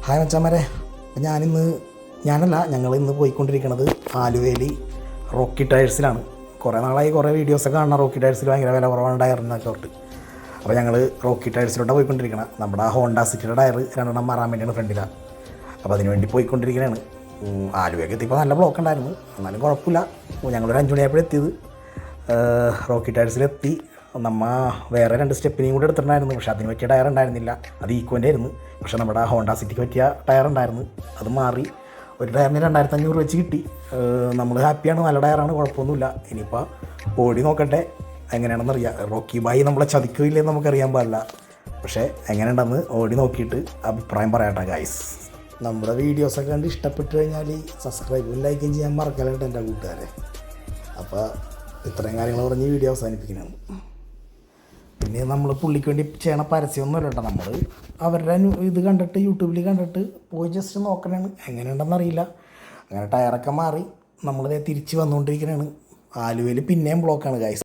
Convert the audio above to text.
Hi മച്ചാന്മാരെ, ഞങ്ങൾ ഇന്ന് പോയിക്കൊണ്ടിരിക്കുന്നത് ആലുവയിൽ റോക്കി ടയർസിലാണ്. കുറേ നാളായി കുറേ വീഡിയോസൊക്കെ കാണണം. റോക്കി ടയർസിൽ ഭയങ്കര വില കുറവാണ് ടയറിനൊക്കെ തൊട്ട്. അപ്പോൾ ഞങ്ങൾ റോക്കി ടയർസിലോട്ടാണ് പോയിക്കൊണ്ടിരിക്കണം. നമ്മുടെ ഹോണ്ട സിറ്റിയുടെ ടയർ 2 മാറാൻ വേണ്ടിയാണ് ഫ്രണ്ടിലാണ്. അപ്പോൾ അതിന് വേണ്ടി പോയിക്കൊണ്ടിരിക്കുകയാണ്. ആലുവയൊക്കെ എത്തിയപ്പോൾ നല്ല ബ്ലോക്ക് ഉണ്ടായിരുന്നു, എന്നാലും കുഴപ്പമില്ല. ഞങ്ങളൊരു 5 മണിയായപ്പോഴും എത്തിയത്. റോക്കി ടയർസിലെത്തി. വേറെ 2 സ്റ്റെപ്പിനെയും കൂടെ എടുത്തിട്ടുണ്ടായിരുന്നു, പക്ഷേ അതിന് പറ്റിയ ടയർ ഉണ്ടായിരുന്നില്ല. അത് ഈക്കോൻ്റെ ആയിരുന്നു. പക്ഷേ നമ്മുടെ ഹോണ്ട സിറ്റിക്ക് പറ്റിയ ടയർ ഉണ്ടായിരുന്നു, അത് മാറി. ഒരു ടയറിന് 2500 വെച്ച് കിട്ടി. നമ്മൾ ഹാപ്പിയാണ്, നല്ല ടയറാണ്, കുഴപ്പമൊന്നുമില്ല. ഇനിയിപ്പോൾ ഓടി നോക്കട്ടെ എങ്ങനെയാണെന്നറിയാം. റോക്കി ബായി നമ്മളെ ചതിക്കില്ലെന്ന് നമുക്കറിയാൻ പാടില്ല. പക്ഷേ എങ്ങനെയുണ്ടെന്ന് ഓടി നോക്കിയിട്ട് അഭിപ്രായം പറയാട്ടെ ഗൈസ്. നമ്മുടെ വീഡിയോസൊക്കെ കണ്ട് ഇഷ്ടപ്പെട്ട് കഴിഞ്ഞാൽ സബ്സ്ക്രൈബും ലൈക്കും ചെയ്യാൻ മറക്കലുണ്ട് എൻ്റെ കൂട്ടുകാരെ. അപ്പോൾ ഇത്രയും കാര്യങ്ങൾ പറഞ്ഞ് വീഡിയോ അവസാനിപ്പിക്കുന്നതാണ്. പിന്നെ നമ്മൾ പുള്ളിക്ക് വേണ്ടി ചെയ്യണ പരസ്യമൊന്നുമല്ല കേട്ടോ. നമ്മൾ അവരുടെ ഇത് കണ്ടിട്ട് യൂട്യൂബിൽ കണ്ടിട്ട് പോയി ജസ്റ്റ് നോക്കണതാണ്, എങ്ങനെയുണ്ടെന്നറിയില്ല. അങ്ങനെ ടയറൊക്കെ മാറി നമ്മളിതേ തിരിച്ച് വന്നുകൊണ്ടിരിക്കുന്നതാണ്. ആലുവയിൽ പിന്നെയും ബ്ലോക്കാണ് ഗൈസ്.